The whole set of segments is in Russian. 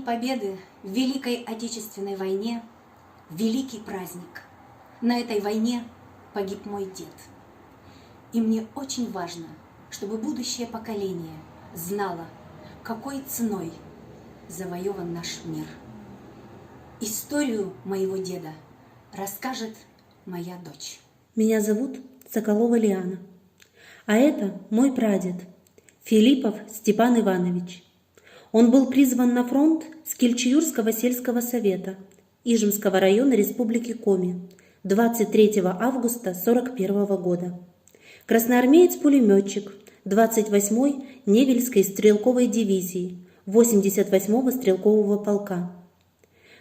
победы в Великой Отечественной войне великий праздник. На этой войне погиб мой дед. И мне очень важно, чтобы будущее поколение знало, какой ценой завоеван наш мир. Историю моего деда расскажет моя дочь. Меня зовут Соколова Лиана, а это мой прадед Филиппов Степан Иванович. Он был призван на фронт с Кильче-Юрского сельского совета Ижемского района Республики Коми 23 августа 1941 года. Красноармеец-пулеметчик 28-й Невельской стрелковой дивизии 88-го стрелкового полка.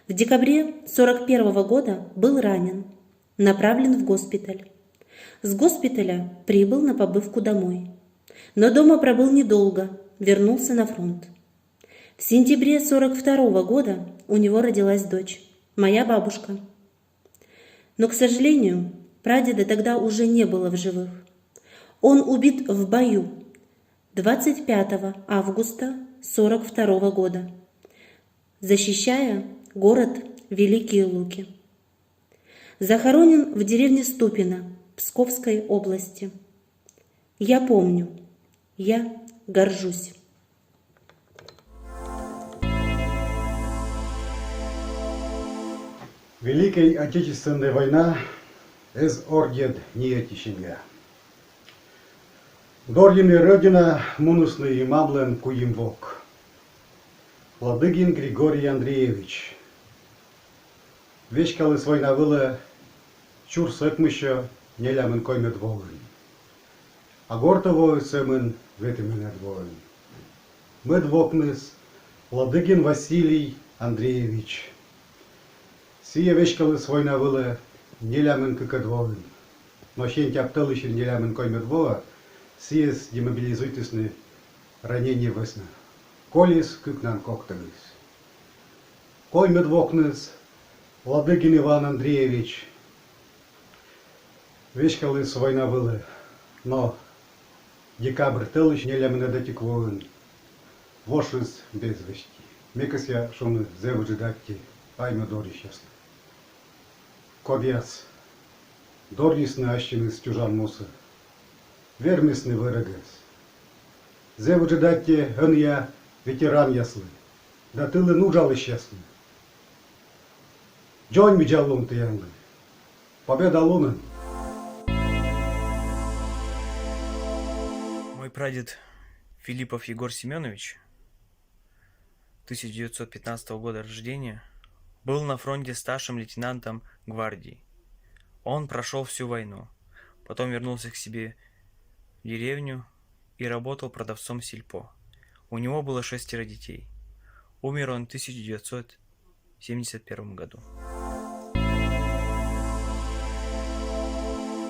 В декабре 1941 года был ранен, направлен в госпиталь. С госпиталя прибыл на побывку домой, но дома пробыл недолго, вернулся на фронт. В сентябре 1942 года у него родилась дочь, моя бабушка. Но, к сожалению, прадеда тогда уже не было в живых. Он убит в бою 25 августа 1942 года, защищая город Великие Луки. Захоронен в деревне Ступино Псковской области. Я помню, я горжусь. Великая Отечественная война из орден неетищенга. Дорьями родина мунусный мамлен куимвок. Ладыгин Григорий Андреевич. Вечкалы война была чур сэкмыша нелямен коймет волын. А гортово сэмен ветемен волын. Медвокнес Ладыгин Василий Андреевич. Сия вечкалы война была нелямен кыкадволын. Но щенти апталыщен нелямен коймет вола, сия демобилизуйтесны ранение весна. Колис кыкнан коктагыс. Коймет вокнес Ладыгин Иван Андреевич. Вечкалы война была, но декабрь тылыш нелямен дотеклоын. Вошис без вещи. Мекас я шоны зевыжидатти айма дори счастны. Кобяц, дорнисны ащины с тюжан мусы, вермисны вырагас. Зевыжидатти ын я ветеран яслы, да тылы нужалы счастны. Джонь миджалун тыянлы, победа лунын. Мой прадед Филиппов Егор Семенович, 1915 года рождения, был на фронте старшим лейтенантом гвардии. Он прошел всю войну, потом вернулся к себе в деревню и работал продавцом сельпо. У него было 6 детей. Умер он в 1971 году.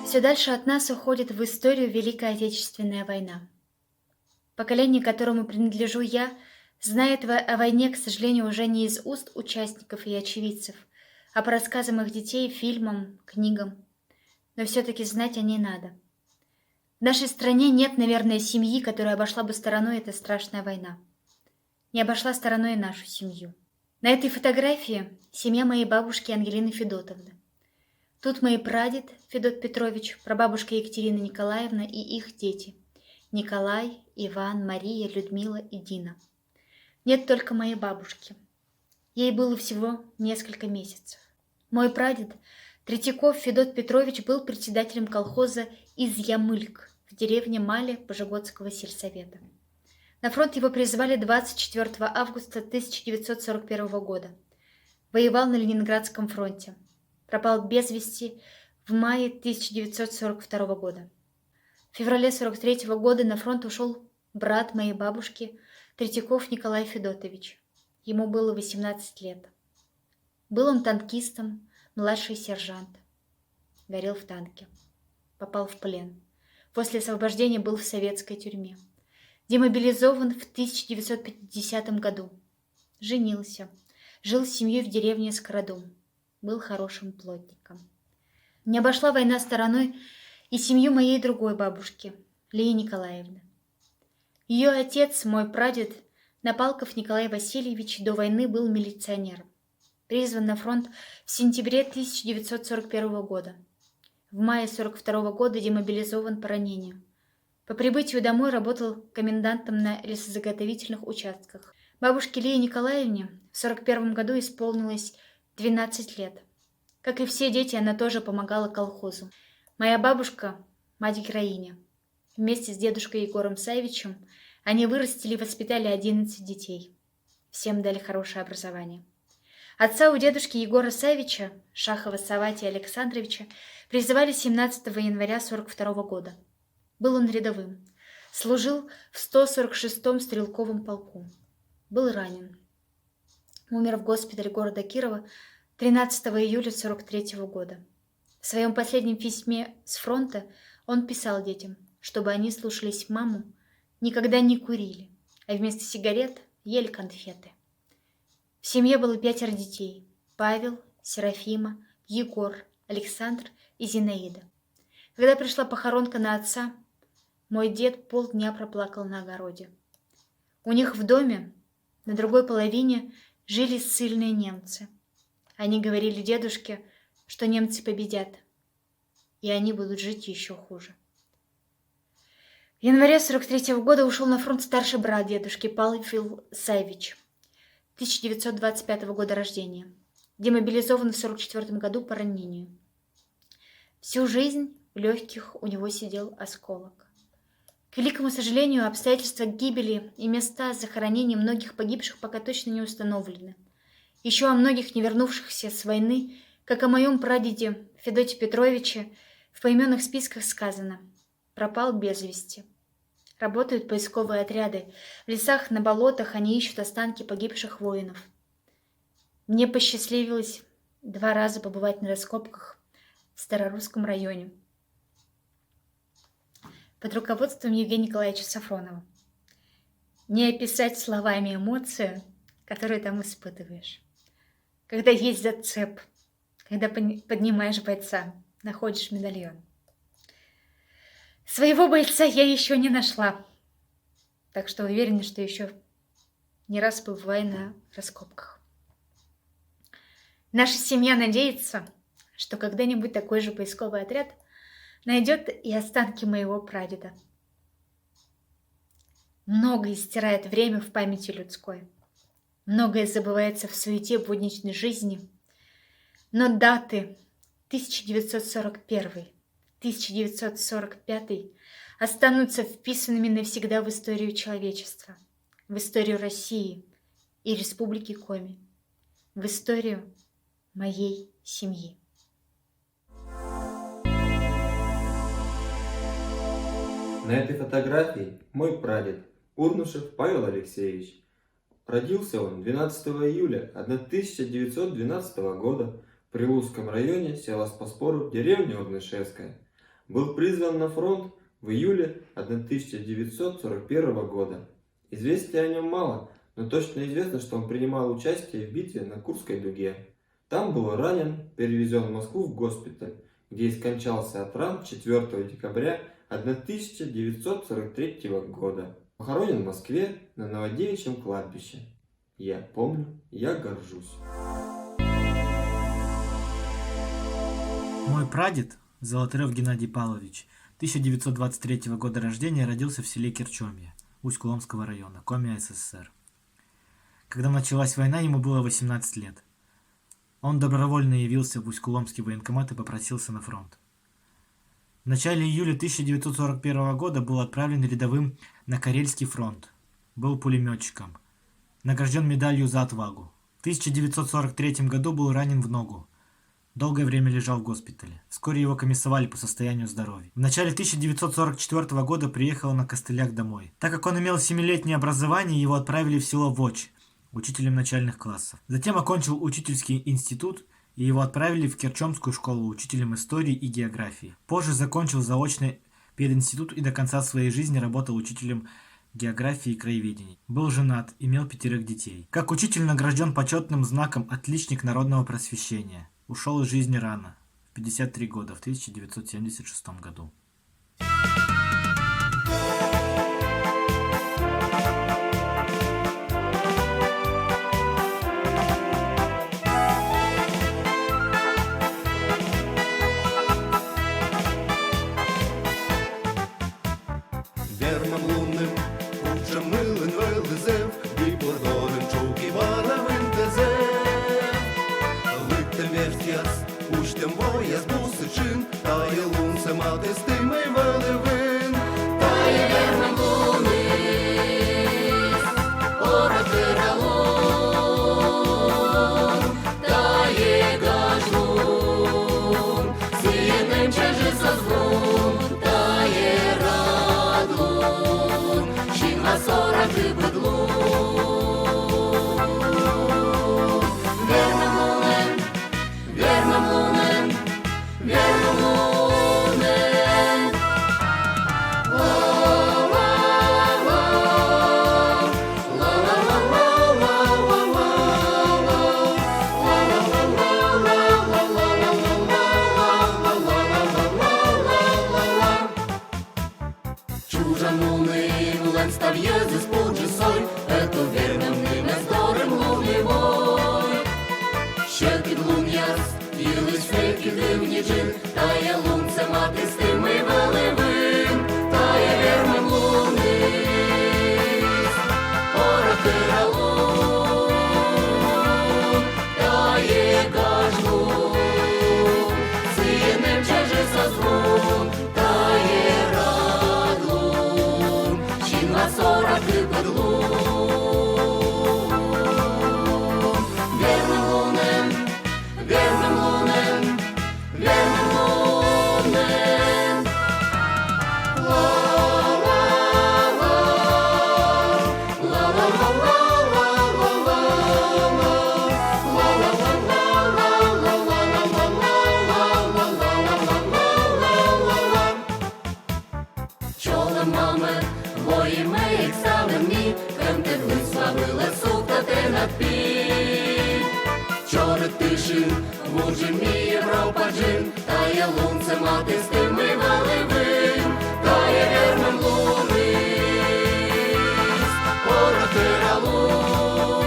Все дальше от нас уходит в историю Великая Отечественная война. Поколение, которому принадлежу я, знает о войне, к сожалению, уже не из уст участников и очевидцев, а по рассказам их детей, фильмам, книгам. Но все-таки знать о ней надо. В нашей стране нет, наверное, семьи, которая обошла бы стороной эта страшная война. Не обошла стороной и нашу семью. На этой фотографии семья моей бабушки Ангелины Федотовны. Тут мои прадед Федот Петрович, прабабушка Екатерина Николаевна и их дети. Николай, Иван, Мария, Людмила и Дина. Нет только моей бабушки. Ей было всего несколько месяцев. Мой прадед Третьяков Федот Петрович был председателем колхоза Изъямыльк в деревне Мале Божегодского сельсовета. На фронт его призвали 24 августа 1941 года. Воевал на Ленинградском фронте. Пропал без вести в мае 1942 года. В феврале 1943 года на фронт ушел брат моей бабушки Третьяков Николай Федотович. Ему было 18 лет. Был он танкистом, младший сержант. Горел в танке. Попал в плен. После освобождения был в советской тюрьме. Демобилизован в 1950 году. Женился. Жил с семьей в деревне Скородум. Был хорошим плотником. Не обошла война стороной и семью моей другой бабушки, Лии Николаевны. Ее отец, мой прадед, Напалков Николай Васильевич до войны был милиционером. Призван на фронт в сентябре 1941 года. В мае 1942 года демобилизован по ранению. По прибытию домой работал комендантом на лесозаготовительных участках. Бабушке Лии Николаевне в 1941 году исполнилось 12 лет. Как и все дети, она тоже помогала колхозу. Моя бабушка – мать-героиня. Вместе с дедушкой Егором Савичем они вырастили и воспитали 11 детей. Всем дали хорошее образование. Отца у дедушки Егора Савича, Шахова Саватия Александровича, призывали 17 января 1942 года. Был он рядовым. Служил в 146-м стрелковом полку. Был ранен. Умер в госпитале города Кирова 13 июля 1943 года. В своем последнем письме с фронта он писал детям, чтобы они слушались маму, никогда не курили, а вместо сигарет ели конфеты. В семье было 5 детей: Павел, Серафима, Егор, Александр и Зинаида. Когда пришла похоронка на отца, мой дед полдня проплакал на огороде. У них в доме на другой половине жили ссыльные немцы. Они говорили дедушке, что немцы победят, и они будут жить еще хуже. В январе 1943 года ушел на фронт старший брат дедушки Павел Савич, 1925 года рождения, демобилизован в 1944 году по ранению. Всю жизнь в легких у него сидел осколок. К великому сожалению, обстоятельства гибели и места захоронения многих погибших пока точно не установлены. Еще о многих не вернувшихся с войны, как о моем прадеде Федоте Петровиче, в поименных списках сказано: пропал без вести. Работают поисковые отряды. В лесах, на болотах они ищут останки погибших воинов. Мне посчастливилось 2 раза побывать на раскопках в Старорусском районе под руководством Евгения Николаевича Сафронова. Не описать словами эмоцию, которую там испытываешь. Когда есть зацеп, когда поднимаешь бойца, находишь медальон. Своего бойца я еще не нашла, так что уверена, что еще не раз бываю на раскопках. Наша семья надеется, что когда-нибудь такой же поисковый отряд найдет и останки моего прадеда. Многое стирает время в памяти людской. Многое забывается в суете будничной жизни. Но даты 1941, 1945 останутся вписанными навсегда в историю человечества, в историю России и Республики Коми, в историю моей семьи. На этой фотографии мой прадед Урнушев Павел Алексеевич. Родился он 12 июля 1912 года в Прилузском районе села Спаспору, деревня Урнышевская. Был призван на фронт в июле 1941 года. Известий о нем мало, но точно известно, что он принимал участие в битве на Курской дуге. Там был ранен, перевезен в Москву в госпиталь, где и скончался от ран 4 декабря 1943 года. Похоронен в Москве на Новодевичьем кладбище. Я помню, я горжусь. Мой прадед, Золотарев Геннадий Павлович, 1923 года рождения, родился в селе Керчомье, Усть-Куломского района, Коми, СССР. Когда началась война, ему было 18 лет. Он добровольно явился в Усть-Куломский военкомат и попросился на фронт. В начале июля 1941 года был отправлен рядовым на Карельский фронт. Был пулеметчиком. Награжден медалью за отвагу. В 1943 году был ранен в ногу. Долгое время лежал в госпитале. Вскоре его комиссовали по состоянию здоровья. В начале 1944 года приехал на костылях домой. Так как он имел 7-летнее образование, его отправили в село Воч, учителем начальных классов. Затем окончил учительский институт, и его отправили в Керчомскую школу учителем истории и географии. Позже закончил заочный пединститут и до конца своей жизни работал учителем географии и краеведений. Был женат, имел 5 детей. Как учитель награжден почетным знаком «Отличник народного просвещения». Ушел из жизни рано, в 53 года, в 1976 году. верхом лунним, учем милин вилизев, і бордовим чук і вара винтезев. Литтем вертяс, учтем вояс бусичин, та є лунце мати з тими велевин. Та є верхом лунис, ора тиралон, та є гажлун, сієнем чеже созвон, та є радлун, щінга сора жибедлун. Вернем лунем, вернем лунем, вернем лунем. Ла-ла-ла, чужан луним, лен став єзис поджисой, ето вернем ниме здорем лунивой. Ще під лун яс, їлись фейки дивні джин, та є лунце мати з тими велевин, та є вернем лунис, ора тиралун, та є гажлун, сієнем чеже созвон, та є радлун, щінга сора кипедлун. Вернем лунем, вернем лунем, вернем лунем. Ла-ла-ла, чолом маме, воїме екзаменні, кемтегли славили сука те надпій. Чорет тишин, вуджин мій Європа джин, та є лунце мати з тими велевин, та є вернем лунис, ора тиралун,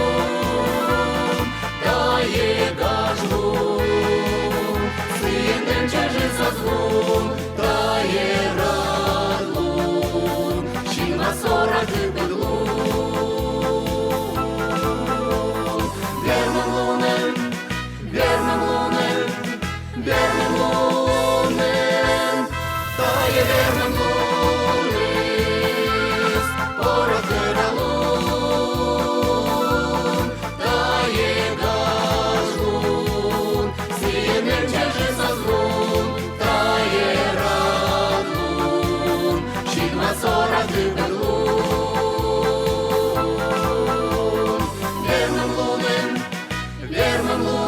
та є гажлун, сієнем чеже созвон, та є радлун, щінга сора кипедлун. Вернем лунем, вернем лунем, вернем лунем, та є вернем лунис, ора тиралун, та є гажлун, сієнем чеже созвон, та є радлун, щінга сора кипедлун. Вернем лунем, вернем лунем.